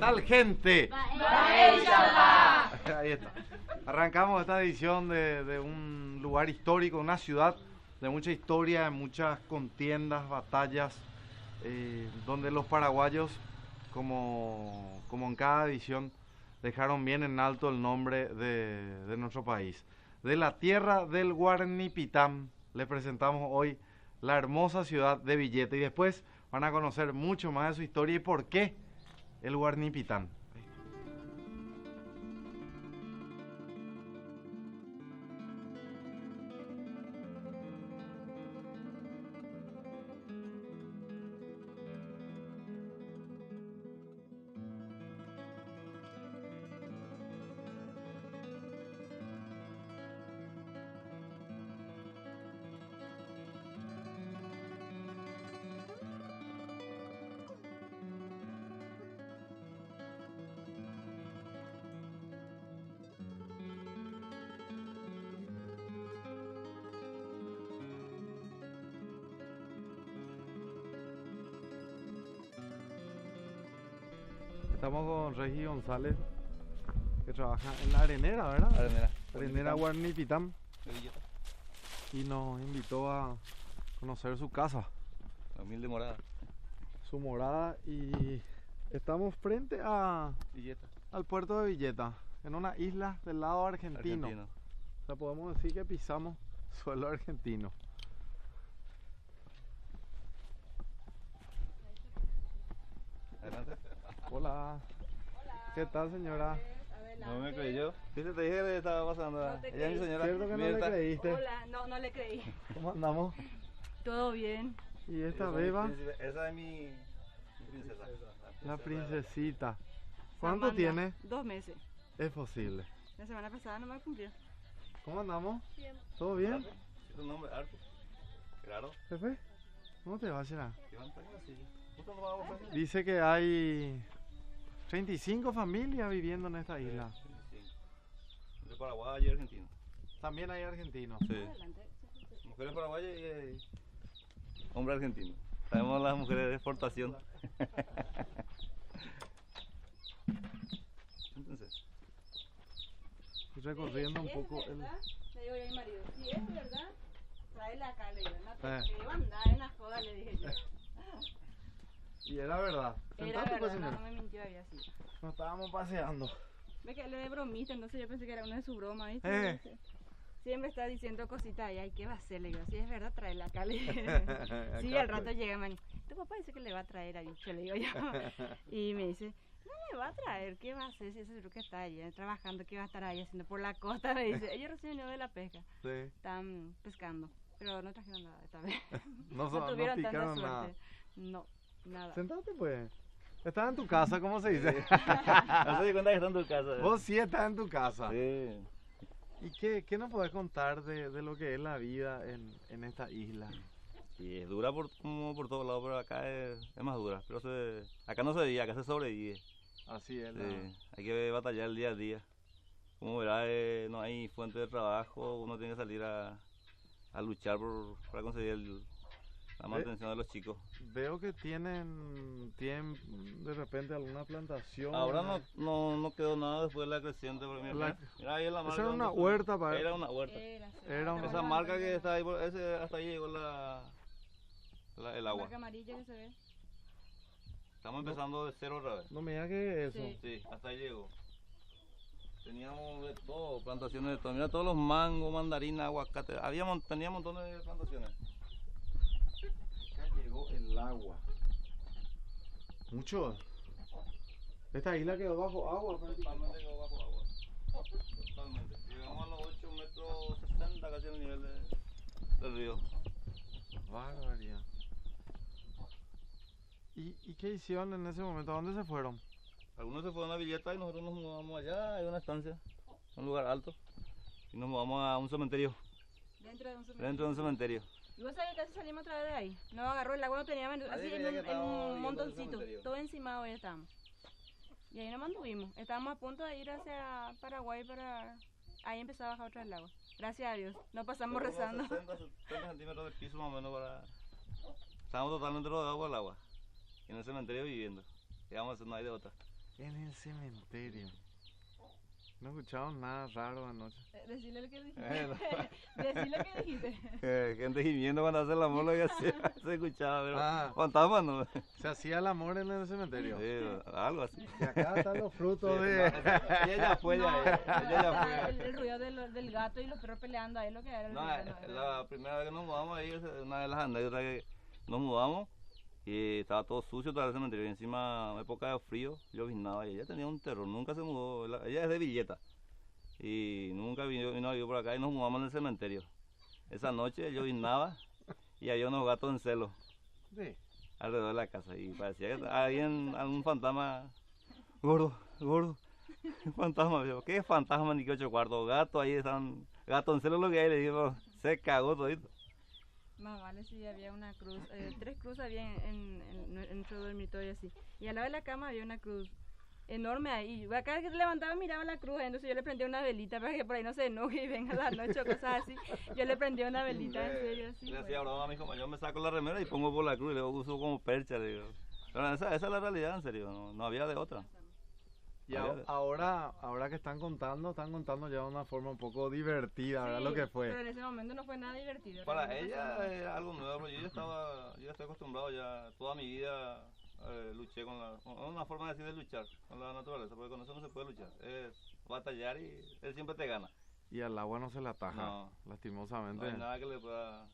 tal, gente? Ahí está. Arrancamos esta edición de un lugar histórico, una ciudad de mucha historia, de muchas contiendas, batallas, donde los paraguayos, como en cada edición, dejaron bien en alto el nombre de nuestro país. De la tierra del Guarnipitam, les presentamos hoy la hermosa ciudad de Villeta, y después van a conocer mucho más de su historia y por qué el Guarnipitam. Estamos con Regi González, que trabaja en la arenera, ¿verdad? Arenera Guarnipitam. Y nos invitó a conocer su casa. La humilde morada. Su morada, y estamos frente a Villeta. al puerto de Villeta, en una isla del lado argentino. O sea, podemos decir que pisamos suelo argentino. Adelante. Hola. ¿Qué tal, señora? No me creyó. ¿Viste? Te dije que estaba pasando. No te Ella es mi creí. señora. ¿Cierto que no le Mirta. creíste? Hola, no le creí. ¿Cómo andamos? Todo bien. ¿Y esta Esa es mi beba? príncipe- Esa es mi princesa. La princesita. ¿Cuánto Amanda, tiene? 2 meses. Es posible. La semana pasada no me cumplió. ¿Cómo andamos? Bien. ¿Todo bien? Es un nombre harto. Claro. Jefe, ¿cómo te va, Shera? ¿Qué van a hacer así? ¿Justo no vamos a hacer? Dice que hay 35 familias viviendo en esta isla. Sí. De Paraguay y Argentina. También hay argentinos. Sí. Adelante. Mujeres paraguayas y hombre argentino. Sabemos las mujeres de exportación. Entonces, Estoy recorriendo un poco el... ¿Verdad? Le digo yo a mi marido, si es verdad, tráela acá, le digo, no Eh. te iba a andar en la joda, le dije yo. Y era verdad. Era Sentate, pues, verdad, señora. no me mintió, había así. Nos estábamos paseando. Ve que le de bromista, entonces yo pensé que era una de sus bromas, ¿viste? Eh. Dice, siempre está diciendo cositas y ay, ¿qué va a hacer? Le digo, si es verdad, tráela acá, le dije. Sí, Acá al rato estoy. llega, man, tu papá dice que le va a traer a bicho, le digo yo. Y me dice, no le va a traer, ¿qué va a hacer si ese seguro que está allá trabajando, qué va a estar ahí haciendo por la costa? Me dice, ellos recién vinieron de la pesca, Sí. están pescando, pero no trajeron nada esta vez. No, No tuvieron tanta picaron suerte. nada. No, nada. Sentate, pues. Estás en tu casa, ¿cómo se dice? no se di cuenta que está en tu casa. Vos sí estás en tu casa. Sí. ¿Y qué nos podés contar de lo que es la vida en esta isla? Y es dura como por todos lados, pero acá es más dura. Pero acá no se vive, acá se sobrevive. Así es. Sí, hay que batallar el día a día. Como verás, no hay fuente de trabajo, uno tiene que salir a luchar para conseguir la mantención de los chicos. Veo que tienen de repente alguna plantación. Ahora no quedó nada después de la creciente. Porque mira ahí es la marca. Esa era una donde huerta para... Era una huerta. Era una- Esa marca que está ahí, hasta ahí llegó el agua. Marca amarilla que se ve. Estamos empezando de cero otra vez. No me digas que eso. Sí. Sí, hasta ahí llegó. Teníamos de todo, plantaciones de todo. Mira todos los mangos, mandarinas, aguacate. Tenía montones de plantaciones. Acá llegó el agua. Mucho. Esta isla quedó bajo agua prácticamente. Totalmente quedó bajo agua. Totalmente. Llegamos a los 8 metros 60 casi el nivel del río. Barbaridad. ¿Y qué hicieron en ese momento? ¿A dónde se fueron? Algunos se fueron a Villeta y nosotros nos mudamos allá, hay una estancia, un lugar alto. Y nos mudamos a un cementerio, Dentro de un cementerio. dentro de un cementerio. ¿Y vos sabés que casi salimos otra vez de ahí? No agarró el agua, no teníamos así creía que en estábamos un viviendo en el montoncito. cementerio. Todo encima hoy estábamos. Y ahí nos mantuvimos. Estábamos a punto de ir hacia Paraguay para... Ahí empezó a bajar otra vez el agua. Gracias a Dios. No pasamos Tenemos rezando. 70 centímetros de piso más o menos para... Estábamos totalmente rodeados por el agua. Y en el cementerio viviendo. Y vamos a hacer, no hay de otra. En el cementerio. No escucharon nada raro anoche. Decirle lo que dijiste. Decirle lo que dijiste. Gente gimiendo cuando hace el amor, lo que hacía, se escuchaba, pero Ah. fantasma no. Se hacía el amor en el cementerio. Sí, algo así. Y acá están los frutos Sí, de... ella ya fue, No, ella ya fue. el ruido del gato y los perros peleando ahí, lo que era el No, ruido, no, la primera vez que nos mudamos ahí, es una de las anécdotas que nos mudamos y estaba todo sucio todo el cementerio. Y encima, época de frío, lloviznaba y ella tenía un terror, nunca se mudó. Ella es de Villeta y nunca vino a vivir por acá y nos mudamos en el cementerio. Esa noche lloviznaba y había unos gatos en celo Sí. alrededor de la casa y parecía que alguien, algún fantasma gordo, fantasma. Yo, ¿qué fantasma ni qué 8 cuartos? Gato ahí están, gato en celo lo que hay, le digo, se cagó todito. Más vale si había una cruz, 3 cruces había en nuestro dormitorio así. Y al lado de la cama había una cruz enorme ahí. Y cada vez que se levantaba miraba la cruz, entonces yo le prendía una velita para que por ahí no se enoje y venga la noche o cosas así. Yo le prendía una velita, en serio, así. Le hacía broma a mi hijo, yo me saco la remera y pongo por la cruz y luego uso como percha, le digo. Pero esa es la realidad, en serio, no había de otra. Y ahora que están contando ya de una forma un poco divertida, ¿verdad? Sí, Lo que fue. Pero en ese momento no fue nada divertido. Para realmente ella fue- es algo nuevo, pero yo estoy acostumbrado ya, toda mi vida luché con una forma de decir de luchar con la naturaleza, porque con eso no se puede luchar, es batallar y él siempre te gana. Y al agua no se la ataja, No. lastimosamente. No hay nada que le pueda...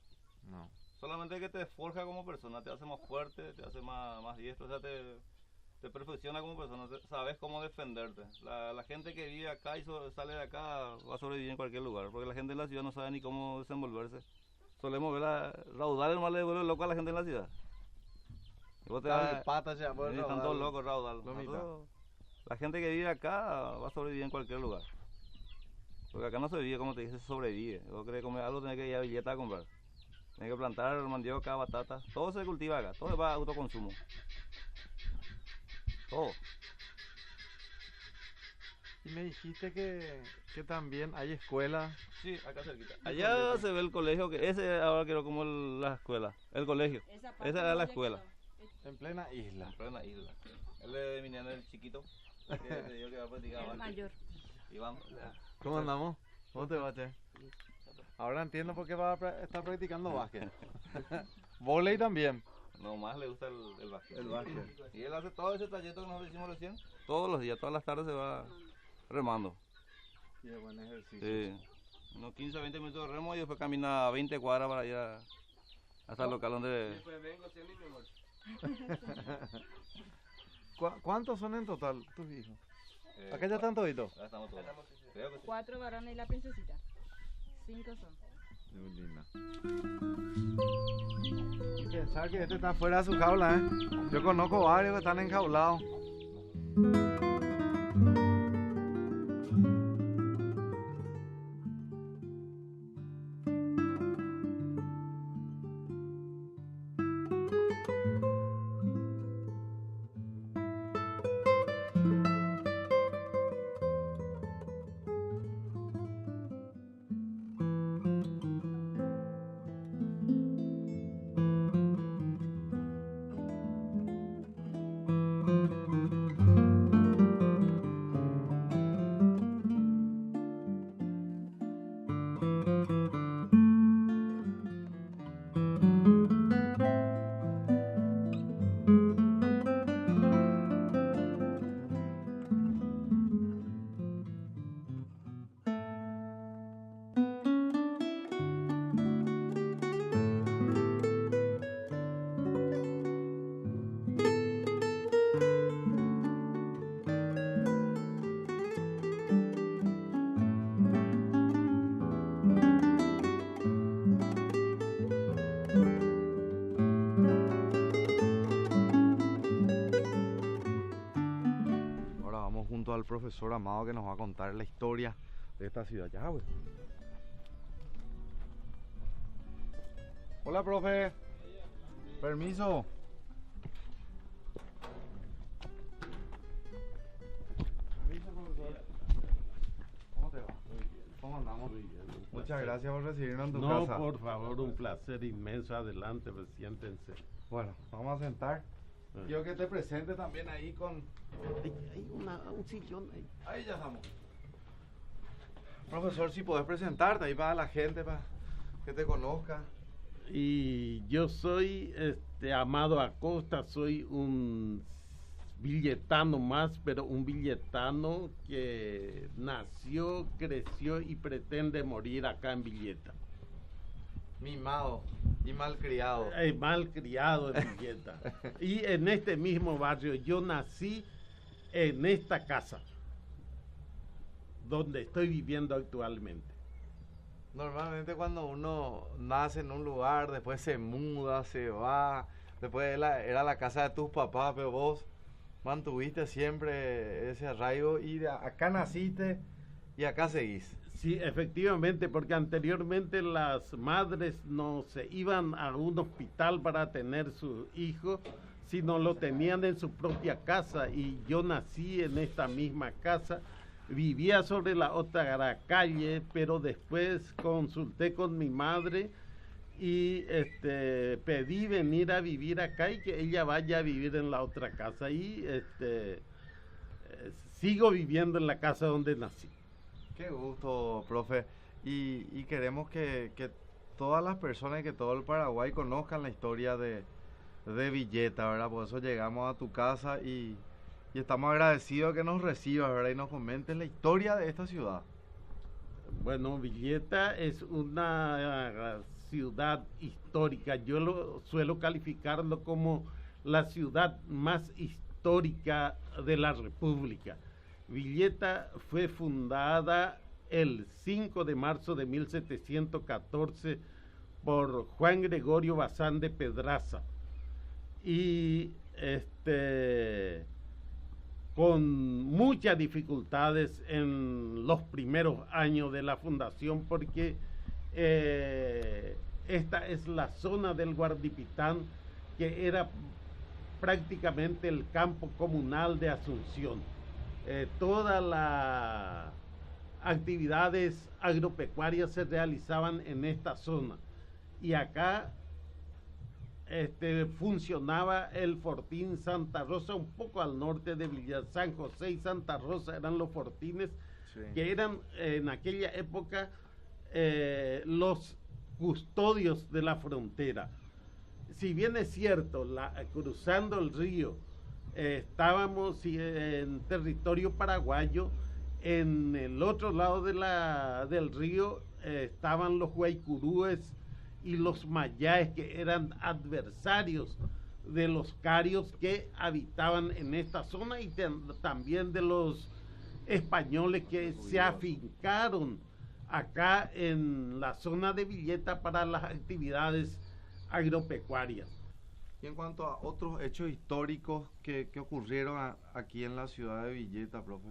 No. Solamente que te forja como persona, te hace más fuerte, te hace más diestro, o sea, te perfecciona como persona, sabes cómo defenderte. La gente que vive acá y sale de acá va a sobrevivir en cualquier lugar, porque la gente en la ciudad no sabe ni cómo desenvolverse. Solemos ver Raudal, nomás le vuelve loco a la gente en la ciudad. Y vos te Dale, vas, patas ya, pues, están todos locos, Raudal. Lomita. Nosotros, la gente que vive acá va a sobrevivir en cualquier lugar. Porque acá no se vive, como te dije, se sobrevive. Vos querés comer algo, tenés que ir a Villeta a comprar. Tenés que plantar mandioca, batata, todo se cultiva acá, todo es para autoconsumo. Todo. Y me dijiste que también hay escuelas. Sí, acá cerquita. Allá se ve el colegio, que ese ahora quiero como la escuela, el colegio. parte Esa era no la ya escuela. quedó. En plena isla. En plena isla. Él es de mi nene, el chiquito, que te digo que va a practicar El antes. mayor. Iván. ¿Cómo andamos? ¿Cómo te va, Che? Ahora entiendo por qué va a estar practicando básquet. Voley también. No más le gusta el básquet. El básquet. Y él hace todo ese trayecto que nosotros hicimos recién. Todos los días, todas las tardes se va remando. Y es buen ejercicio. Sí. Unos 15 a 20 minutos de remo y después camina 20 cuadras para ir hasta el local donde... ¿Cuántos son en total tus hijos? eh, Acá ya están toditos. Ya estamos todos. Creo que sí. 4 varones y la princesita. 5 son. Muy linda. Y pensar que este está fuera de su jaula, ¿eh? Yo conozco varios que están enjaulados. Ahora vamos junto al profesor Amado que nos va a contar la historia de esta ciudad. Ya, güey. Hola, profe. Permiso. Permiso, profesor. ¿Cómo te va? ¿Cómo andamos? Muy bien, un Muchas placer. gracias por recibirnos en tu No, casa. por favor, un placer inmenso. Adelante, pues siéntense. Bueno, vamos a sentar. Quiero que te presente también ahí con... Hay un sillón ahí. Ahí ya estamos. Profesor, si podés presentarte ahí para la gente, para que te conozca. Y yo soy Amado Acosta, soy un villetano más, pero un villetano que nació, creció y pretende morir acá en Villeta. Mimado y malcriado. Malcriado en Villeta. Y en este mismo barrio, yo nací en esta casa, donde estoy viviendo actualmente. Normalmente cuando uno nace en un lugar, después se muda, se va, después era la casa de tus papás, pero vos mantuviste siempre ese arraigo y acá naciste y acá seguís. Sí, efectivamente, porque anteriormente las madres no se iban a un hospital para tener su hijo, sino lo tenían en su propia casa, y yo nací en esta misma casa. Vivía sobre la otra calle, pero después consulté con mi madre y pedí venir a vivir acá y que ella vaya a vivir en la otra casa. Y sigo viviendo en la casa donde nací. Qué gusto, profe. Y queremos que todas las personas y que todo el Paraguay conozcan la historia de Villeta, ¿verdad? Por eso llegamos a tu casa y estamos agradecidos que nos recibas, ¿verdad? Y nos comentes la historia de esta ciudad. Bueno, Villeta es una ciudad histórica. Yo lo suelo calificarlo como la ciudad más histórica de la República. Villeta fue fundada el 5 de marzo de 1714 por Juan Gregorio Bazán de Pedraza. Y con muchas dificultades en los primeros años de la fundación, porque esta es la zona del Guardipitán, que era prácticamente el campo comunal de Asunción. Todas las actividades agropecuarias se realizaban en esta zona, y acá funcionaba el Fortín Santa Rosa, un poco al norte de Villa San José y Santa Rosa eran los fortines, sí, que eran en aquella época los custodios de la frontera. Si bien es cierto, cruzando el río estábamos en territorio paraguayo, en el otro lado del río estaban los guaycurúes y los mayáes, que eran adversarios de los carios que habitaban en esta zona, y también de los españoles que se afincaron acá en la zona de Villeta para las actividades agropecuarias. Y en cuanto a otros hechos históricos que ocurrieron aquí en la ciudad de Villeta, profe.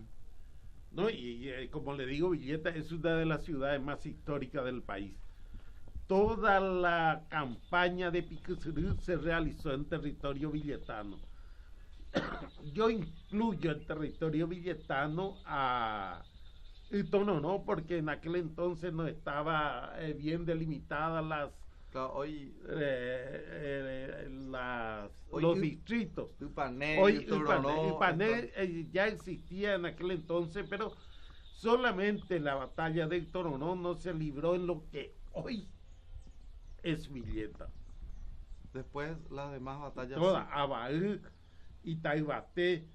No, y como le digo, Villeta es una de las ciudades más históricas del país. Toda la campaña de Piquecerú se realizó en territorio villetano. Yo incluyo en territorio villetano a Itonono, porque en aquel entonces no estaba bien delimitada los distritos. Ipané ya existía en aquel entonces, pero solamente la batalla de Itonono no se libró en lo que hoy es Villeta. Después las demás batallas. Todas, sí. Abaúc, Itaibaté,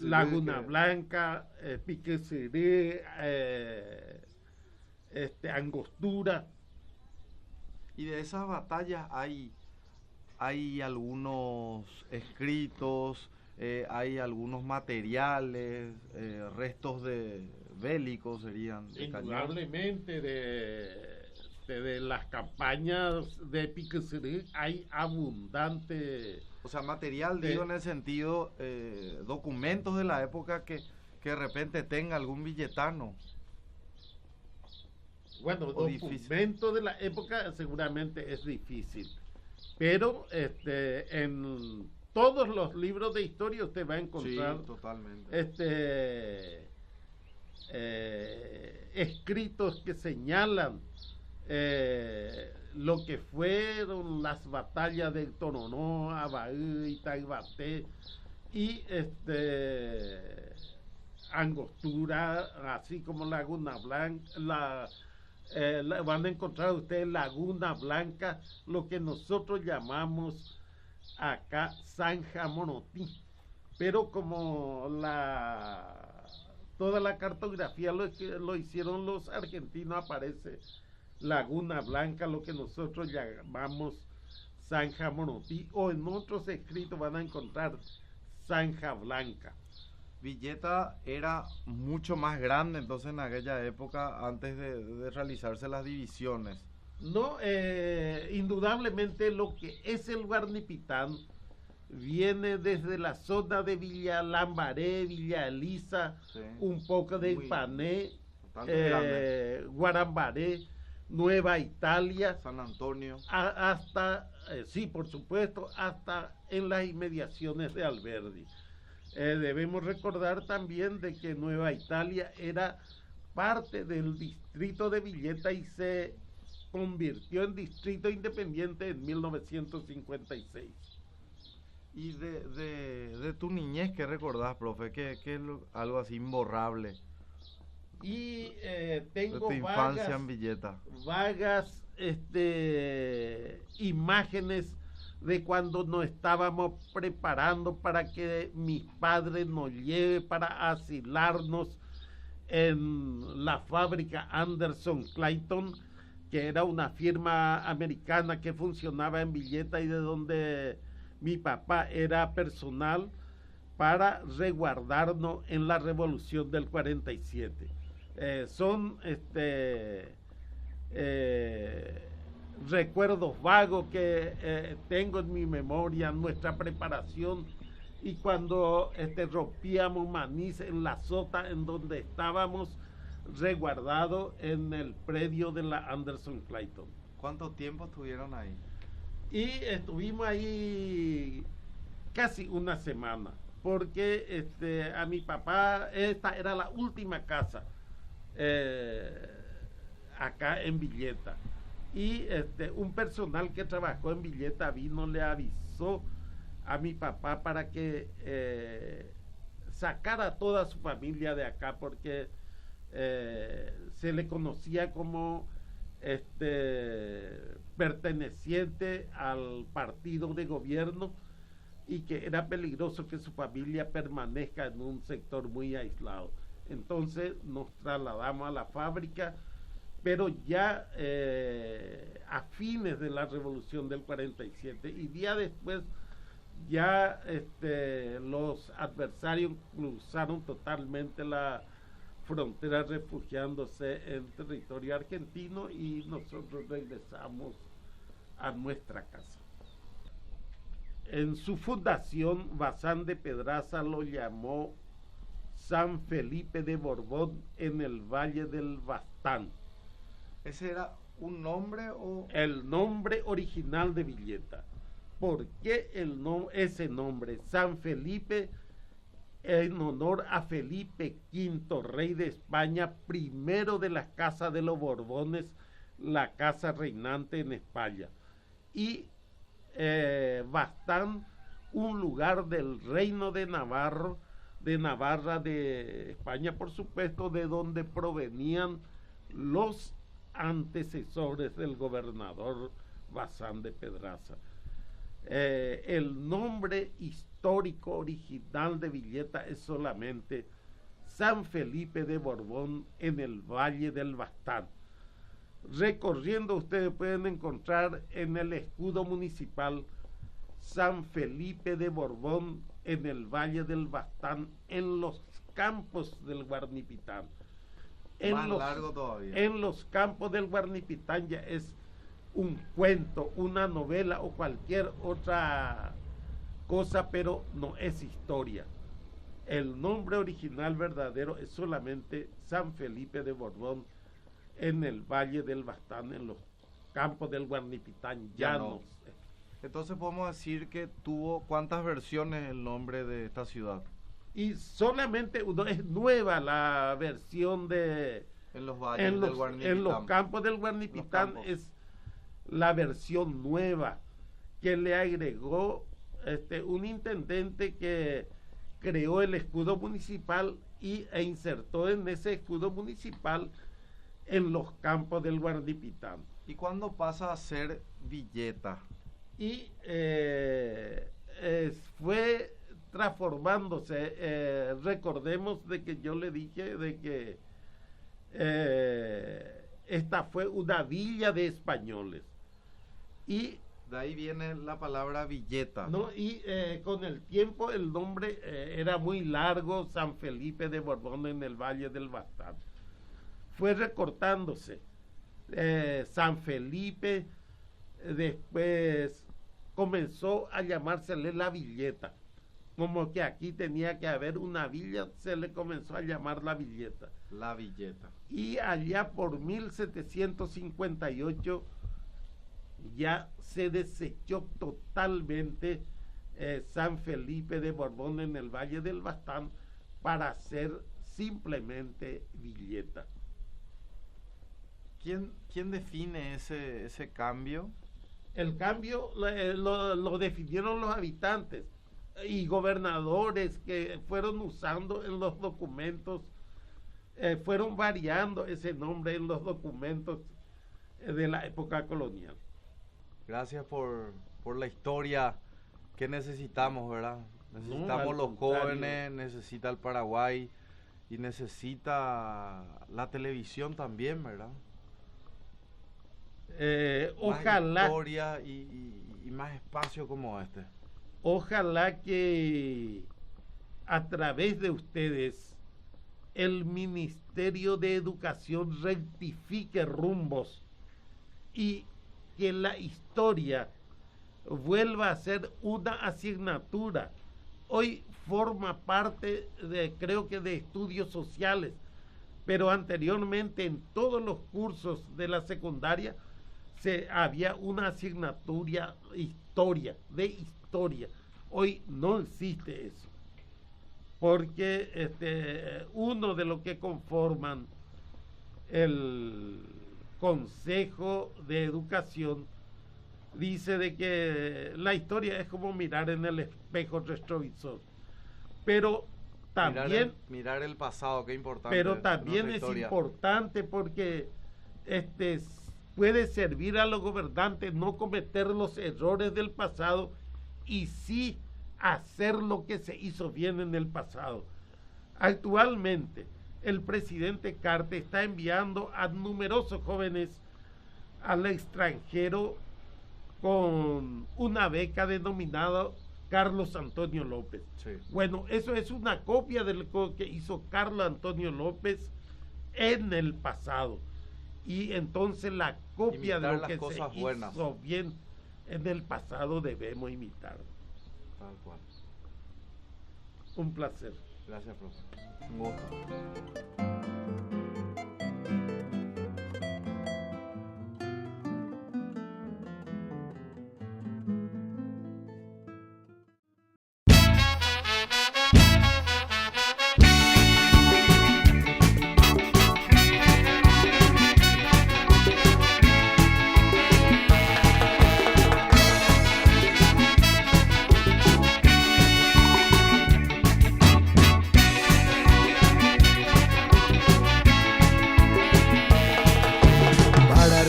Laguna Blanca, Piqueceré, Angostura. Y de esas batallas hay algunos escritos, hay algunos materiales, restos de bélicos serían. Indudablemente de las campañas de Piqueceré hay abundante. O sea, material, digo, en el sentido, documentos de la época que de repente tenga algún villetano. Bueno, documentos de la época seguramente es difícil, pero en todos los libros de historia usted va a encontrar, sí, totalmente, escritos que señalan lo que fueron las batallas de Toronó, Abaú, Itaibate y Angostura, así como Laguna Blanca, van a encontrar ustedes Laguna Blanca, lo que nosotros llamamos acá Zanja Monotí, pero como toda la cartografía lo hicieron los argentinos, aparece Laguna Blanca, lo que nosotros llamamos Zanja Monotí, o en otros escritos van a encontrar Zanja Blanca. Villeta era mucho más grande entonces en aquella época, antes de realizarse las divisiones. No, indudablemente lo que es el Guarnipitán viene desde la zona de Villa Lambaré, Villa Elisa, sí, un poco de Ipané, Guarambaré, Nueva Italia, San Antonio, hasta, sí, por supuesto, hasta en las inmediaciones de Alberdi. Debemos recordar también de que Nueva Italia era parte del distrito de Villeta y se convirtió en distrito independiente en 1956. Y de tu niñez, ¿qué recordás, profe? ¿Qué es algo así imborrable? Y tengo de tu infancia en Villeta. Vagas imágenes de cuando nos estábamos preparando para que mis padres nos lleve para asilarnos en la fábrica Anderson Clayton, que era una firma americana que funcionaba en Villeta y de donde mi papá era personal para resguardarnos en la revolución del 47. Son recuerdos vagos que tengo en mi memoria, nuestra preparación, y cuando rompíamos maíz en la sota en donde estábamos resguardados en el predio de la Anderson Clayton. ¿Cuánto tiempo estuvieron ahí? Y estuvimos ahí casi una semana, porque a mi papá, esta era la última casa acá en Villeta. Y un personal que trabajó en Villeta vino, le avisó a mi papá para que sacara a toda su familia de acá, porque se le conocía como perteneciente al partido de gobierno y que era peligroso que su familia permanezca en un sector muy aislado. Entonces nos trasladamos a la fábrica, pero ya a fines de la revolución del 47, y día después ya los adversarios cruzaron totalmente la frontera refugiándose en territorio argentino y nosotros regresamos a nuestra casa. En su fundación, Bazán de Pedraza lo llamó San Felipe de Borbón en el Valle del Bastán. ¿Ese era un nombre o...? El nombre original de Villeta. ¿Por qué ese nombre? San Felipe, en honor a Felipe V, rey de España, primero de la casa de los Borbones, la casa reinante en España. Y Bastán, un lugar del reino de Navarra de España, por supuesto, de donde provenían los antecesores del gobernador Bazán de Pedraza. El nombre histórico original de Villeta es solamente San Felipe de Borbón en el Valle del Bastán. Recorriendo ustedes pueden encontrar en el escudo municipal San Felipe de Borbón en el Valle del Bastán, en los campos del Guarnipitán. Más largo todavía. En los campos del Guarnipitán ya es un cuento, una novela o cualquier otra cosa, pero no es historia. El nombre original verdadero es solamente San Felipe de Borbón en el Valle del Bastán, en los campos del Guarnipitán llanos. Entonces podemos decir que tuvo ¿cuántas versiones el nombre de esta ciudad? Y solamente es nueva la versión de En los valles en del los Guarnipitán. campos del Guarnipitán campos. es la versión nueva que le agregó un intendente que creó el escudo municipal e insertó en ese escudo municipal en los campos del Guarnipitán. ¿Y cuándo pasa a ser Villeta? Y fue transformándose. Recordemos de que yo le dije de que esta fue una villa de españoles. Y De ahí viene la palabra Villeta. ¿no? Y con el tiempo el nombre era muy largo, San Felipe de Borbón en el Valle del Bastán. Fue recortándose. San Felipe, después comenzó a llamársele la Villeta. Como que aquí tenía que haber una villa, se le comenzó a llamar la Villeta. La Villeta. Y allá por 1758 ya se desechó totalmente San Felipe de Borbón en el Valle del Bastán para ser simplemente Villeta. ¿Quién define ese cambio? El cambio lo definieron los habitantes y gobernadores que fueron usando en los documentos, fueron variando ese nombre en los documentos de la época colonial. Gracias por la historia que necesitamos, ¿verdad? Necesitamos No, al los contrario. jóvenes, necesita el Paraguay y necesita la televisión también, ¿verdad? Más Ojalá, historia y más espacio como este. ojalá que a través de ustedes el Ministerio de Educación rectifique rumbos y que la historia vuelva a ser una asignatura. Hoy forma parte creo que de estudios sociales, pero anteriormente en todos los cursos de la secundaria había una asignatura de historia. Hoy no existe eso, porque uno de los que conforman el Consejo de Educación dice de que la historia es como mirar en el espejo retrovisor, pero también mirar el pasado, qué importante. pero también nuestra es historia. importante porque puede servir a los gobernantes no cometer los errores del pasado y sí hacer lo que se hizo bien en el pasado. Actualmente el presidente Cartes está enviando a numerosos jóvenes al extranjero con una beca denominada Carlos Antonio López. Sí. Bueno, eso es una copia de lo que hizo Carlos Antonio López en el pasado. Y entonces la copia de Imitar lo las que cosas se buenas. hizo bien en el pasado debemos imitar. Tal cual. Un placer. Gracias, profe. Un gusto.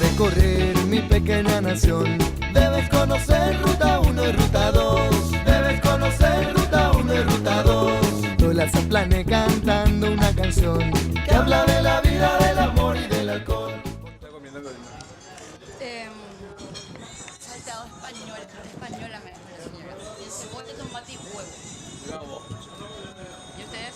Recorrer mi pequeña nación, debes conocer ruta 1 y ruta 2, debes conocer ruta 1 y ruta 2. Toda la Zaplane cantando una canción que habla de la vida, del amor y del alcohol. Salteado española me dijo la señora. Y cebolla, tomate y huevo. ¿Y ustedes?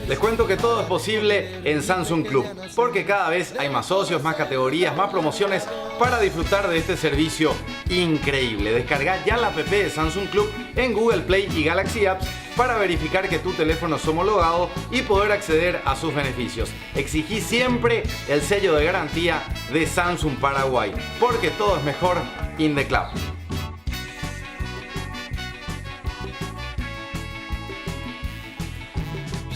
Les cuento que todo es posible en Samsung Club, porque cada vez hay más socios, más categorías, más promociones para disfrutar de este servicio increíble. Descarga ya la app de Samsung Club en Google Play y Galaxy Apps para verificar que tu teléfono es homologado y poder acceder a sus beneficios. Exigí siempre el sello de garantía de Samsung Paraguay, porque todo es mejor in the club.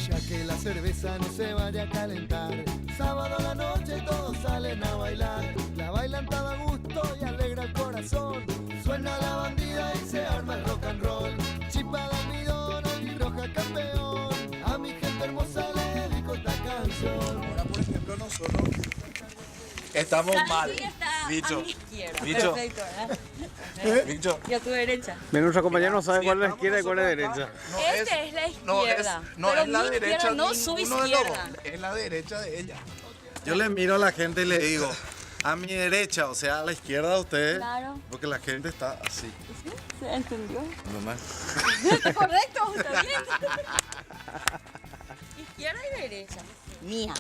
Ya que la cerveza no se vaya a calentar, sábado a la noche todos salen a bailar. La bailan todo a gusto y alegra el corazón. Suena la bandida y se arma el rock and roll. Chipa de almidón, albirroja campeón. A mi gente hermosa le dedico esta canción. Ahora, por ejemplo, nosotros estamos mal. Bicho. Bicho. Perfecto, ¿verdad? Bicho. Y a tu derecha. Nuestro compañero no sabe cuál es la izquierda y cuál es la derecha. Esta es la izquierda. No pero es la mi derecha. izquierda no su uno de los izquierda. dos, es la derecha de ella. Yo le miro a la gente y le digo, a mi derecha, o sea, a la izquierda de ustedes, Claro. porque la gente está así. ¿Se entendió? Nomás. Correcto, está bien. Izquierda y derecha. Mía.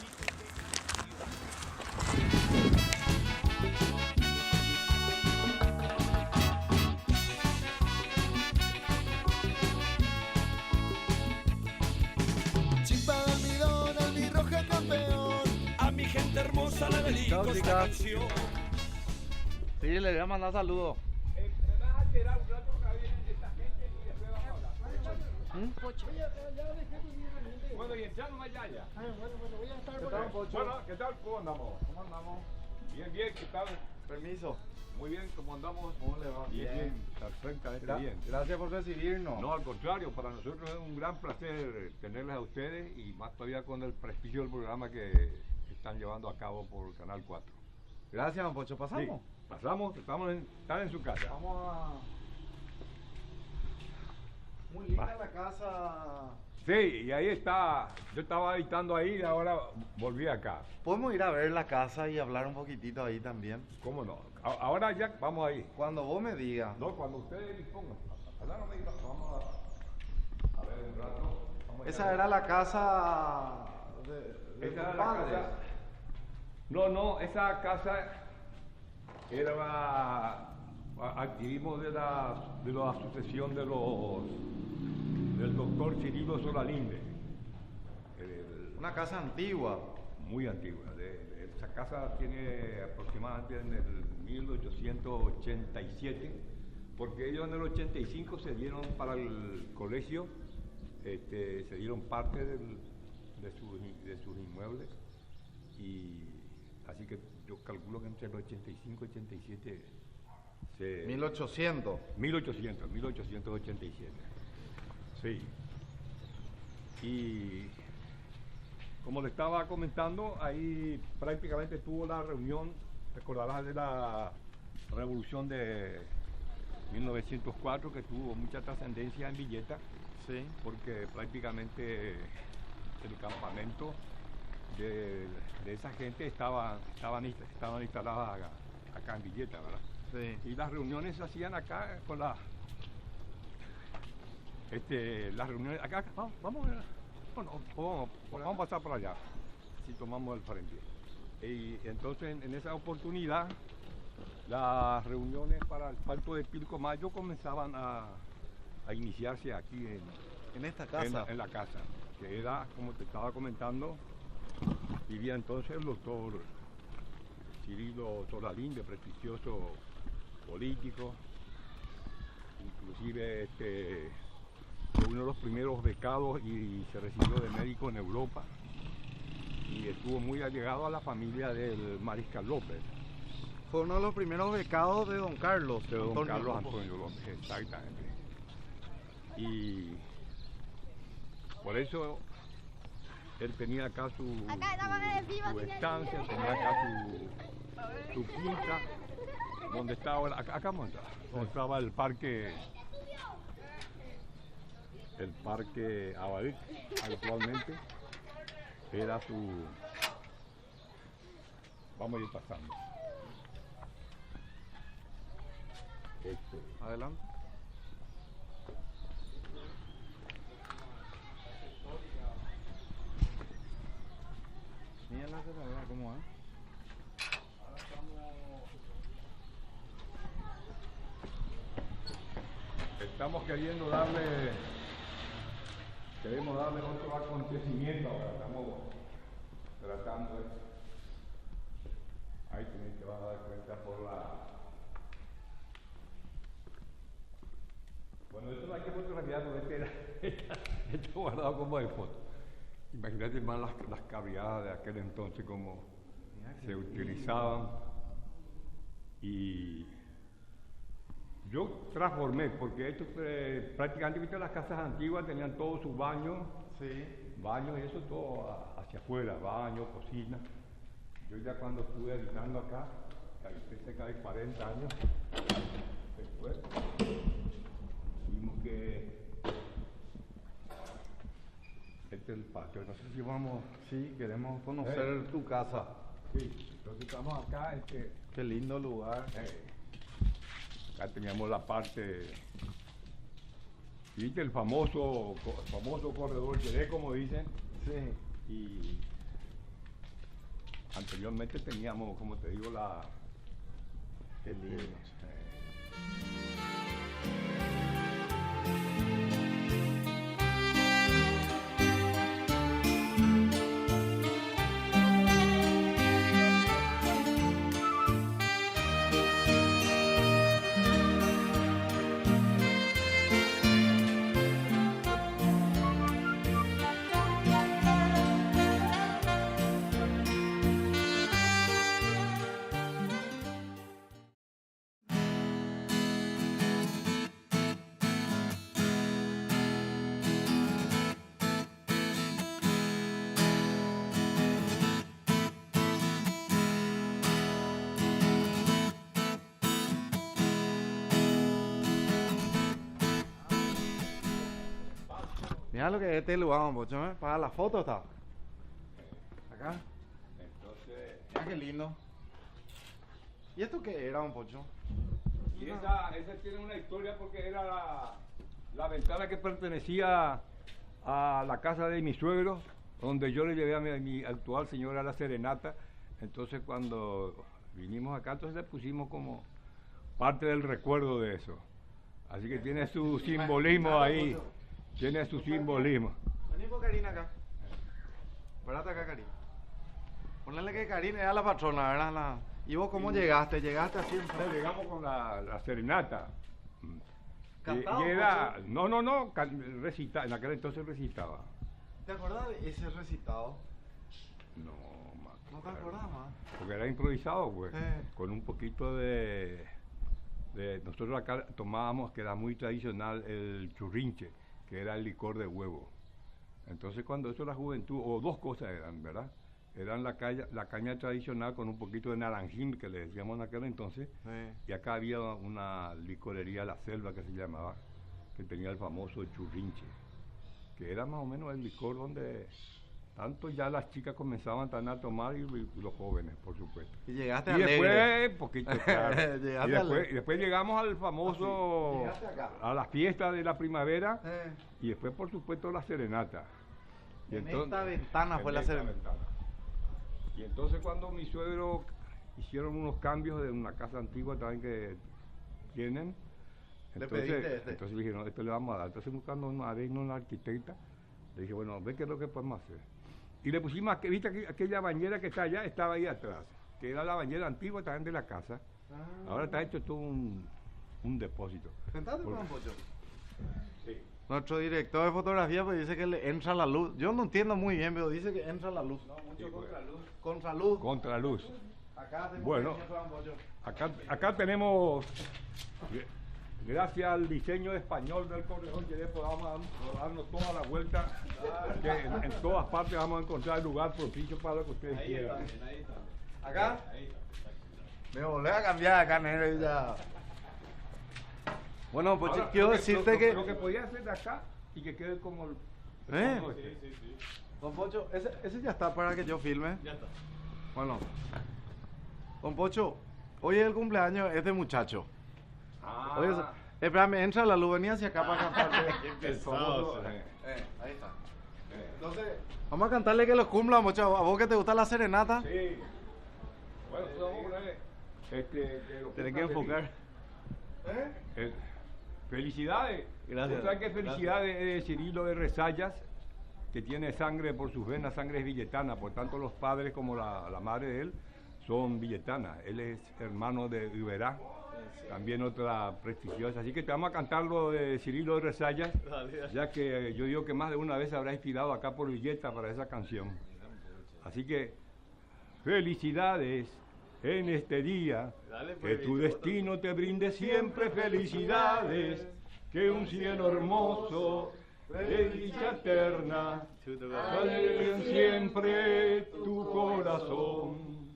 Chipa de almidón, albirroja campeón. A mi gente hermosa le dedico Chao, esta chicas. canción. Sí, le voy a mandar saludos. Bueno, y entrando allá ya. Bueno, ¿qué tal? ¿Cómo andamos? ¿Cómo andamos? Bien, bien, ¿qué tal? Permiso. Muy bien, ¿cómo andamos? ¿Cómo le va? Bien, bien, perfectamente bien. Gracias por recibirnos. No, al contrario, para nosotros es un gran placer tenerles a ustedes y más todavía con el prestigio del programa que están llevando a cabo por Canal 4. Gracias, don Pocho. ¿Pasamos? Sí, pasamos, están en su casa. Vamos a... Muy linda la casa. Sí, y ahí está, yo estaba habitando ahí y ahora volví acá. Podemos ir a ver la casa y hablar un poquitito ahí también. ¿Cómo no? Ahora ya vamos ahí. Cuando vos me digas. No, cuando ustedes dispongan. Ahora no me digan, vamos a ver un rato. Esa era la casa de Esa tus era la padres. casa. No, esa casa era adquirimos de la asociación del doctor Cirilo Solalinde. Una casa antigua. Muy antigua. Esa casa tiene aproximadamente en el 1887, porque ellos en el 85 se dieron para el colegio, se dieron parte de sus inmuebles, y así que yo calculo que entre el 85 y 87 1887. Sí. Y como le estaba comentando, ahí prácticamente tuvo la reunión, recordarás de la revolución de 1904, que tuvo mucha trascendencia en Villeta, Sí. porque prácticamente el campamento de esa gente estaban instaladas acá en Villeta, ¿verdad? Sí. Y las reuniones se hacían acá con las reuniones acá, vamos a pasar por allá, si tomamos el frente. Y entonces en esa oportunidad las reuniones para el Parto de Pilcomayo comenzaban a iniciarse aquí En esta casa. en la casa, que era, como te estaba comentando, vivía entonces el doctor Cirilo Solalinde, prestigioso político, inclusive fue uno de los primeros becados y se recibió de médico en Europa, y estuvo muy allegado a la familia del Mariscal López. Fue uno de los primeros becados de don Carlos. De don Antonio Carlos López. Antonio López, exactamente. Y por eso él tenía acá su estancia, tenía acá su finca, donde estaba, acá donde estaba el parque Abadí, actualmente, era su... Vamos a ir pasando. Adelante. Miren la cerradura, ¿cómo es? Estamos queriendo darle queremos darle otro acontecimiento ahora, estamos tratando de... Ahí te vas a dar cuenta por la... Bueno, esto no hay que fotografiar porque esto guardado como de foto. Imagínate más las cabriadas de aquel entonces como se utilizaban. Y yo transformé, porque esto prácticamente las casas antiguas tenían todos sus baños, baños y eso todo hacia afuera, baños, cocina. Yo ya cuando estuve habitando acá, habité cerca de 40 años, después tuvimos que... Este es el patio, no sé si vamos... Sí, queremos conocer tu casa. Sí, entonces estamos acá, Qué lindo lugar. Acá teníamos la parte... ¿Viste? El famoso corredor Yeré, como dicen. Sí. Y anteriormente teníamos, como te digo, la... Qué lindo. Mira lo que es este lugar, don Pocho, ¿eh? Para la foto está. Acá. Entonces... Mira qué lindo. ¿Y esto qué era, don Pocho? Y esa tiene una historia porque era la ventana que pertenecía a la casa de mi suegro, donde yo le llevé a mi actual señora la serenata. Entonces cuando vinimos acá, entonces le pusimos como parte del recuerdo de eso. Así que tiene su simbolismo ahí. Tiene su simbolismo. Vení por Karina acá. Parate acá, Karina. Ponle que Karina era la patrona, ¿verdad? ¿Y vos cómo llegaste? ¿Llegaste así? Llegamos con la serenata. ¿Cantaba? Y era... No, recitaba. En aquel entonces recitaba. ¿Te acordás de ese recitado? No te acordás más. Porque era improvisado, pues. Con un poquito de... Nosotros acá tomábamos, que era muy tradicional, el churrinche, que era el licor de huevo. Entonces cuando eso la juventud, o dos cosas eran, ¿verdad? Eran la caña tradicional con un poquito de naranjín, que le decíamos en aquel entonces, y acá había una licorería La Selva que se llamaba, que tenía el famoso churrinche, que era más o menos el licor donde tanto ya las chicas comenzaban también a tomar y los jóvenes, por supuesto. Y llegaste y alegre. Después, poquito, claro. y después llegamos al famoso, a la fiesta de la primavera, y después, por supuesto, la serenata. Y en esta ventana fue la serenata. Y entonces cuando mi suegro hicieron unos cambios de una casa antigua también que tienen, entonces dije, no, esto le vamos a dar. Entonces buscando una arquitecta, le dije, bueno, ve qué es lo que podemos hacer. Y le pusimos, viste aquella bañera que está allá, estaba ahí atrás, que era la bañera antigua también de la casa. Ahora está hecho todo un depósito. Sentate, Juan Pocho. Sí. Nuestro director de fotografía pues dice que le entra la luz. Yo no entiendo muy bien, pero dice que entra la luz. No, mucho contraluz. Contraluz. Contraluz. Acá tenemos bueno, acá tenemos, gracias al diseño español del corredor Yeré, podamos darnos toda la vuelta, que en todas partes vamos a encontrar el lugar propicio para lo que ustedes quieran. Ahí está. ¿Acá? Me volví a cambiar acá, negro, y ya. Bueno, pues ahora, quiero decirte que... Lo que podía hacer de acá y que quede como el... Sí. Don Pocho, ese ya está para que yo filme. Ya está. Bueno. Don Pocho, hoy es el cumpleaños de este muchacho. Oye, espérame, entra la luz, venía hacia acá para cantarle. El famoso, ahí está. Entonces, vamos a cantarle que lo cumpla, muchacho. ¿A vos que te gusta la serenata? Sí. Bueno, vamos a ponerle... Tenés que enfocar. Felicidades. Gracias. ¿Sabes qué felicidades de Cirilo de Resallas? que tiene sangre por sus venas, sangre es villetana, por tanto los padres como la madre de él son villetanas. Él es hermano de Iberá, también otra prestigiosa. Así que te vamos a cantar lo de Cirilo de Rezayas, ya que yo digo que más de una vez habrá inspirado acá por Villeta para esa canción. Así que felicidades en este día, que tu destino te brinde siempre felicidades, que un cielo hermoso de dicha eterna alegren siempre tu corazón.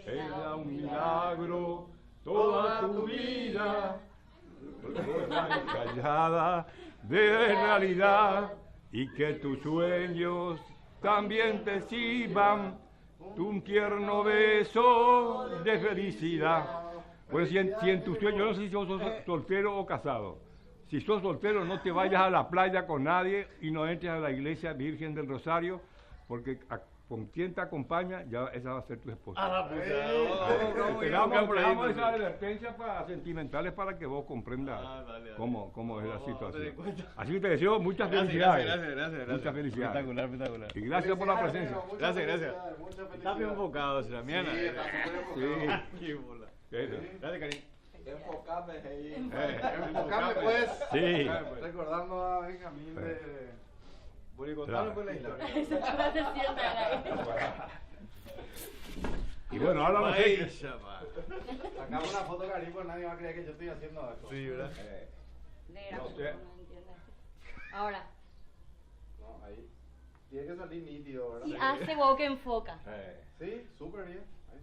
Será un milagro toda tu vida, callada de realidad, y que tus sueños también te sirvan un tierno beso de felicidad. Pues si en tus sueños, yo no sé si sos soltero o casado. Si sos soltero, no te vayas a la playa con nadie y no entres a la iglesia Virgen del Rosario, porque con quien te acompaña, ya esa va a ser tu esposa. Te damos esa advertencia sentimentales para que vos comprendas cómo es la situación. Así que te deseo muchas felicidades. Gracias. Muchas felicidades. Espectacular. Y gracias por la presencia. Gracias. Está bien enfocado, Seramiana. Sí. Qué bola. Gracias, Karim. Enfocame ahí. Enfocame pues. Sí. Recordando a Benjamín de... Bueno, y contanos pues la historia. Y bueno, ahora no sé. Sacamos una foto, Karim, pues nadie va a creer que yo estoy haciendo esto. Sí, ¿verdad? Ahora. No, ahí. Tiene que salir nítido, ¿verdad? Y hace vos que enfoca. Sí, súper bien. Ahí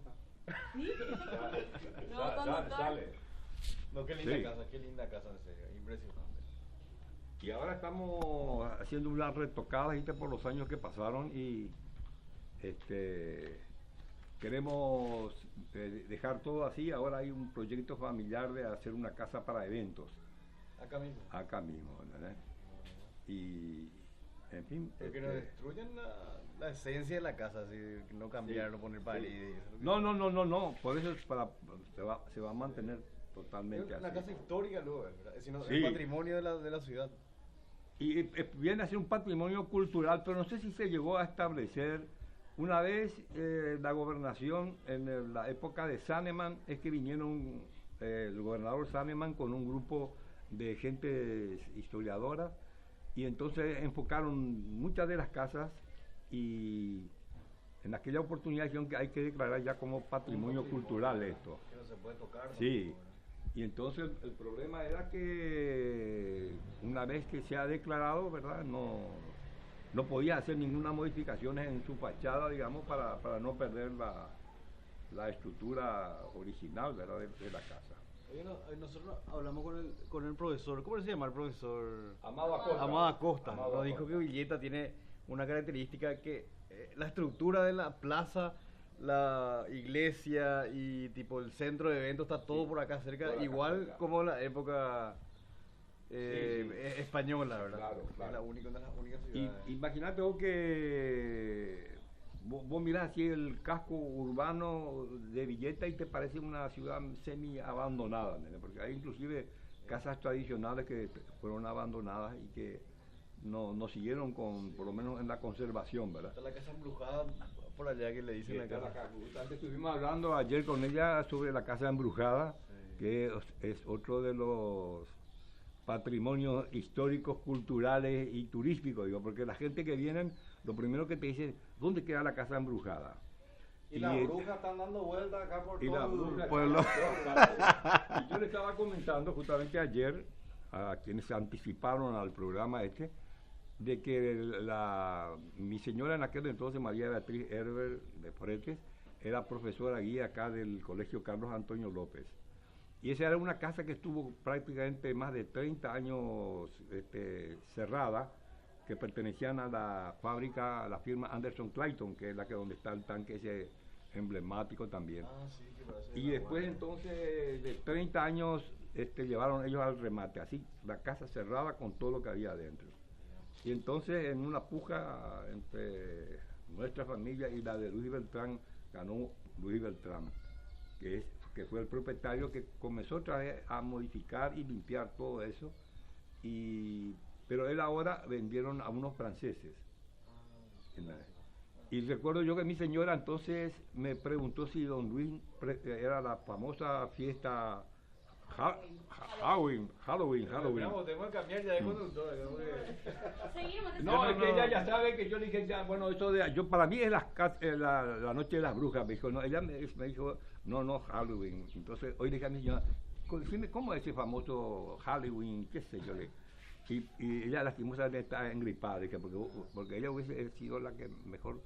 está. Sale. No, qué linda casa, en serio. Impresionante. Y ahora estamos haciendo una retocada, ¿viste? Por los años que pasaron y queremos dejar todo así. Ahora hay un proyecto familiar de hacer una casa para eventos. Acá mismo, ¿verdad? Y, en fin. Porque no destruyen la esencia de la casa, así, no cambiar, no poner paredes. No, por eso se va a mantener totalmente así. Es una casa histórica, luego, ¿verdad? Es patrimonio de la ciudad. Y viene a ser un patrimonio cultural, pero no sé si se llegó a establecer. Una vez la gobernación, en la época de Saneman, es que vinieron el gobernador Saneman con un grupo de gente historiadora, y entonces enfocaron muchas de las casas, y en aquella oportunidad dijeron que hay que declarar ya como patrimonio cultural esto. Que no se puede tocar. Sí. Y entonces el problema era que una vez que se ha declarado, ¿verdad? No podía hacer ninguna modificación en su fachada, digamos, para no perder la estructura original, ¿verdad? de la casa. Nosotros hablamos con el profesor, ¿cómo se llama el profesor? Amado Acosta. Nos dijo que Villeta tiene una característica que la estructura de la plaza, la iglesia y tipo el centro de eventos está todo por acá cerca, por acá, igual como la época española, ¿verdad? Claro. Es una de las únicas ciudades. Imagínate vos que vos mirás así el casco urbano de Villeta y te parece una ciudad semi abandonada, ¿no? Porque hay inclusive casas tradicionales que fueron abandonadas y que no siguieron por lo menos en la conservación, ¿verdad? Está la casa embrujada por allá que le dicen acá. Antes estuvimos hablando ayer con ella sobre la casa embrujada, que es otro de los patrimonios históricos, culturales y turísticos, digo, porque la gente que viene, lo primero que te dicen, ¿dónde queda la casa embrujada? Y las brujas están dando vueltas acá por todo el pueblo. Y yo le estaba comentando justamente ayer a quienes se anticiparon al programa de que mi señora en aquel entonces, María Beatriz Herber de Fretes, era profesora guía acá del Colegio Carlos Antonio López. Y esa era una casa que estuvo prácticamente más de 30 años cerrada, que pertenecían a la fábrica, a la firma Anderson Clayton, que es la que donde está el tanque ese emblemático también. Y después entonces de 30 años llevaron ellos al remate, así la casa cerrada con todo lo que había adentro. Y entonces en una puja entre nuestra familia y la de Luis Beltrán, ganó Luis Beltrán, que fue el propietario que comenzó otra vez a modificar y limpiar todo eso, pero él ahora vendieron a unos franceses. Y recuerdo yo que mi señora entonces me preguntó si don Luis era la famosa fiesta Halloween. Tengo que cambiar ya de conductor. No, es que ella ya sabe que yo le dije, ya, bueno, eso de, yo para mí es la noche de las brujas, me dijo, no, ella me dijo, no, Halloween. Entonces, hoy le dije a mi señora, dime, ¿cómo es ese famoso Halloween? ¿Qué sé yo? Y ella lastimosamente está engripada, dije, porque ella hubiese sido la que mejor.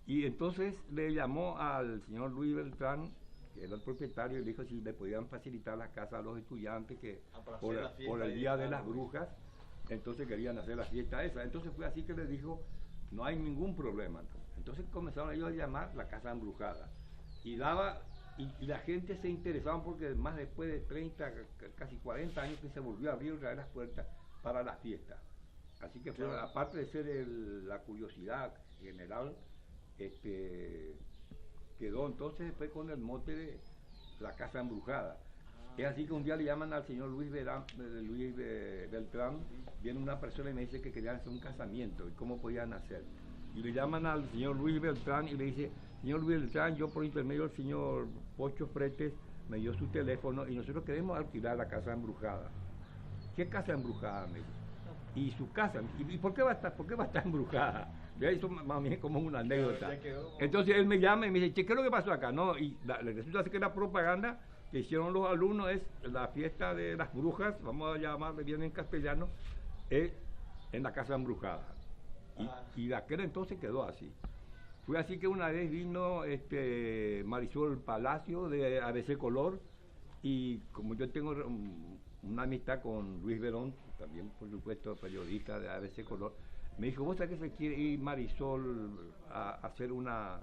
Y entonces le llamó al señor Luis Beltrán, que era el propietario, y le dijo si le podían facilitar la casa a los estudiantes que por el día de las brujas, entonces querían hacer la fiesta esa. Entonces fue así que le dijo, no hay ningún problema. Entonces comenzaron ellos a llamar la casa embrujada. Y la gente se interesaba porque más después de 30, casi 40 años que se volvió a abrir otra vez las puertas para la fiesta. Así que fue, aparte de ser la curiosidad general, quedó entonces después con el mote de la casa embrujada. Es así que un día le llaman al señor Luis Beltrán, viene una persona y me dice que querían hacer un casamiento y cómo podían hacer. Y le llaman al señor Luis Beltrán y le dice, señor Luis Beltrán, yo por intermedio del señor Pocho Fretes me dio su teléfono y nosotros queremos alquilar la casa embrujada. ¿Qué casa embrujada? Me dice. Y su casa, ¿y por qué va a estar embrujada? Eso más bien como una anécdota. Entonces él me llama y me dice, che, ¿qué es lo que pasó acá? No, y le resulta que la propaganda que hicieron los alumnos es la fiesta de las brujas, vamos a llamarle bien en castellano, es en la casa embrujada. Y de aquel entonces quedó así. Fue así que una vez vino Marisol Palacio de ABC Color, y como yo tengo una amistad con Luis Verón, también por supuesto periodista de ABC Color, me dijo, ¿vos sabés que se quiere ir Marisol a hacer una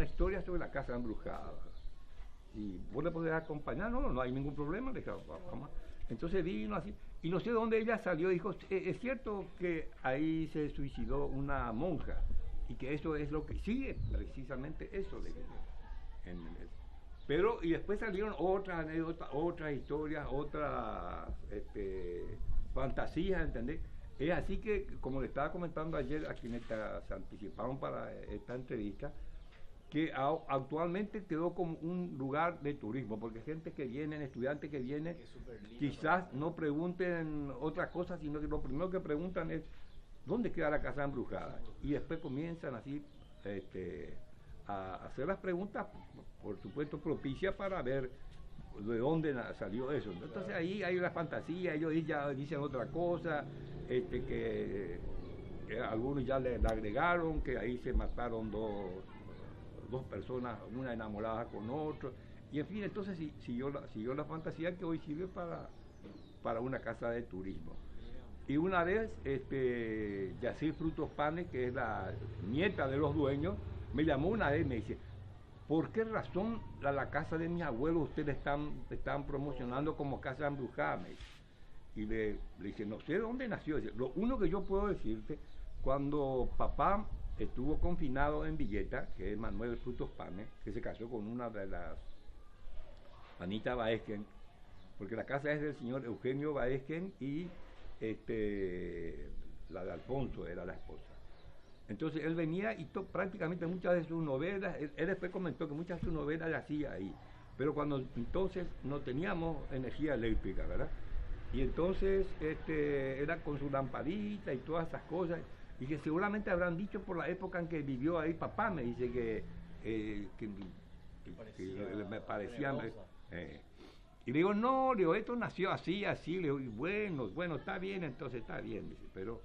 historia sobre la casa embrujada? ¿Y vos le podés acompañar? No hay ningún problema. Le dije, vamos. Entonces vino así, y no sé dónde ella salió, dijo, es cierto que ahí se suicidó una monja, y que eso es lo que sigue, precisamente eso. Le dije, pero, y después salieron otras anécdotas, otras historias, otras fantasías, ¿entendés? Es así que, como le estaba comentando ayer a quienes se anticiparon para esta entrevista, que actualmente quedó como un lugar de turismo, porque gente que viene, estudiantes que vienen, quizás no pregunten otras cosas, sino que lo primero que preguntan es, ¿dónde queda la casa embrujada? Y después comienzan así a hacer las preguntas, por supuesto propicias para ver de dónde salió eso. Entonces ahí hay una fantasía, ellos ya dicen otra cosa, que algunos ya le agregaron que ahí se mataron dos personas, una enamorada con otro, y en fin, entonces siguió la fantasía que hoy sirve para una casa de turismo. Y una vez Yacir Frutos Panes, que es la nieta de los dueños, me llamó una vez y me dice, ¿por qué razón la casa de mis abuelos ustedes están promocionando como casa embrujada? Y le dije, no sé dónde nació. Dice, lo único que yo puedo decirte, cuando papá estuvo confinado en Villeta, que es Manuel Frutos Panes, que se casó con una de las Anita Baezken, porque la casa es del señor Eugenio Baezken y la de Alfonso era la esposa. Entonces él venía y prácticamente muchas de sus novelas, él después comentó que muchas de sus novelas las hacía ahí, pero cuando entonces no teníamos energía eléctrica, ¿verdad? Y entonces era con su lamparita y todas esas cosas, y que seguramente habrán dicho por la época en que vivió ahí papá, me dice que me parecía... y le digo, no, le digo, esto nació así, le digo, y bueno, está bien, entonces está bien, dice, pero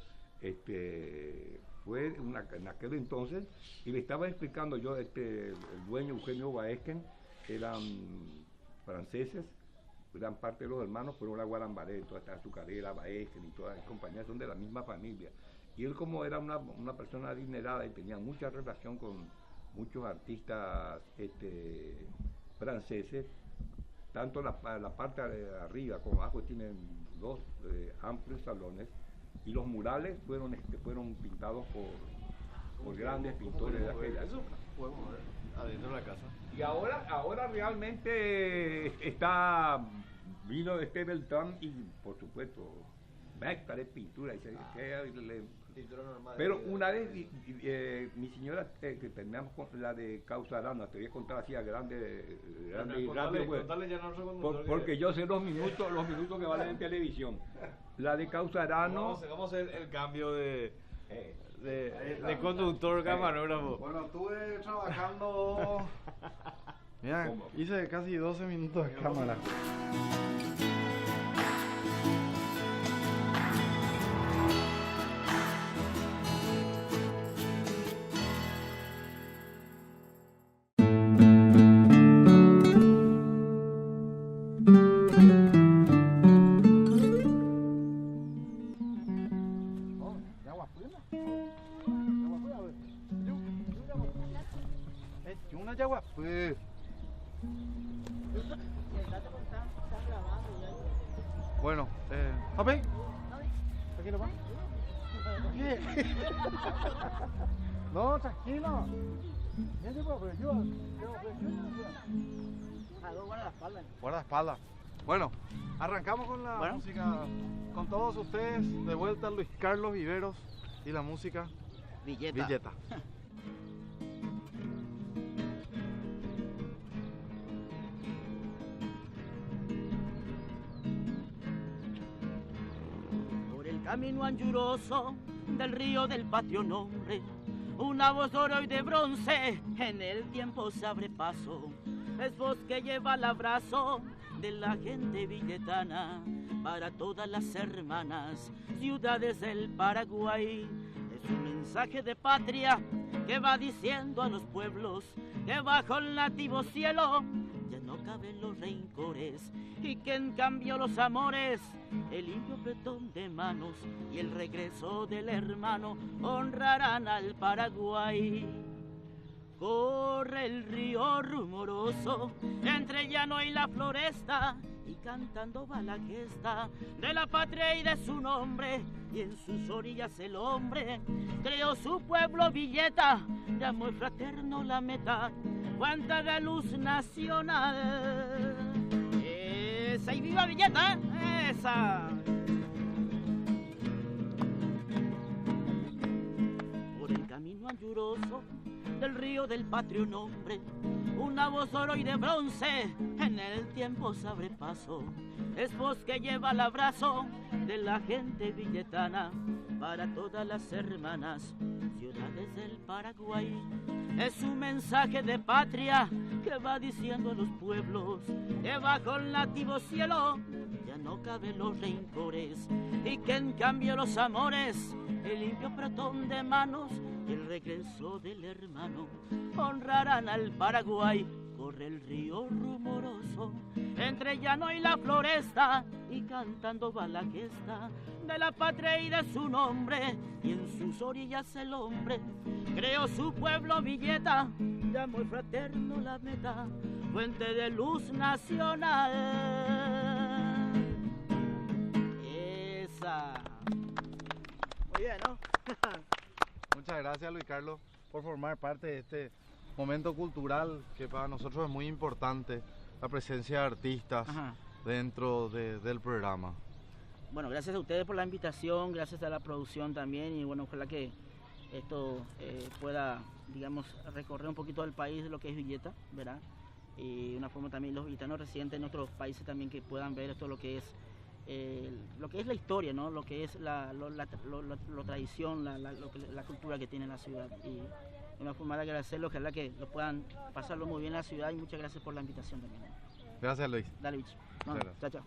fue en aquel entonces, y le estaba explicando yo, el dueño Eugenio Baezken, eran franceses, gran parte de los hermanos fueron la Guarambaré, toda esta azucarera, Baezken y todas las compañías son de la misma familia. Y él, como era una persona adinerada y tenía mucha relación con muchos artistas franceses, tanto la parte de arriba como abajo tienen dos amplios salones, y los murales fueron pintados por grandes pintores de aquella. Eso podemos ver adentro de la casa. Y ahora realmente vino Beltrán y por supuesto va a estar en pintura, y Pero una vez mi señora, que terminamos con la de Causa Arana, te voy a contar así a grande y rápido, pues, porque yo sé los minutos que valen en televisión. La de Causa Arana. Vamos a hacer el cambio de conductor camarógrafo. Bueno, estuve trabajando. Mira, hice casi 12 minutos de cámara. Bueno, ¿papi? Tranquilo, pa. No, tranquilo. Guardaespaldas. Bueno, arrancamos con la música. Con todos ustedes, de vuelta Luis Carlos Viveros y la música Villeta. Camino anchuroso del río del patrio nombre, una voz de oro y de bronce en el tiempo se abre paso. Es voz que lleva el abrazo de la gente villetana para todas las hermanas ciudades del Paraguay. Es un mensaje de patria que va diciendo a los pueblos que bajo el nativo cielo ya no caben los rencores y que en cambio los amores, el limpio apretón de manos y el regreso del hermano honrarán al Paraguay. Corre el río rumoroso entre el llano y la floresta y cantando va la gesta de la patria y de su nombre, y en sus orillas el hombre creó su pueblo Villeta, de amor fraterno la meta, cuanta de luz nacional. Esa y viva Villeta, esa. Por el camino anchuroso del río del patrio nombre, una voz oro y de bronce en el tiempo se abre paso. Es voz que lleva el abrazo de la gente villetana para todas las hermanas ciudades del Paraguay. Es un mensaje de patria que va diciendo a los pueblos que bajo el nativo cielo ya no caben los rencores y que en cambio los amores, el limpio apretón de manos y el regreso del hermano honrarán al Paraguay. Corre el río rumoroso entre el llano y la floresta y cantando va la gesta de la patria y de su nombre, y en sus orillas el hombre creó su pueblo Villeta, de amor fraterno la meta, fuente de luz nacional. Esa. Muy bien, ¿no? Muchas gracias, Luis Carlos, por formar parte de este momento cultural que para nosotros es muy importante, la presencia de artistas dentro del programa. Bueno, gracias a ustedes por la invitación, gracias a la producción también, y bueno, ojalá que esto pueda, digamos, recorrer un poquito del país de lo que es Villeta, ¿verdad? Y de una forma también los villetanos residentes en otros países también que puedan ver esto, lo que es la historia, ¿no? Lo que es la tradición, la cultura que tiene la ciudad. Y una forma de agradecerlo, ojalá que lo puedan pasarlo muy bien en la ciudad, y muchas gracias por la invitación también. Gracias, Luis. Dale, bicho. No, chao, chao.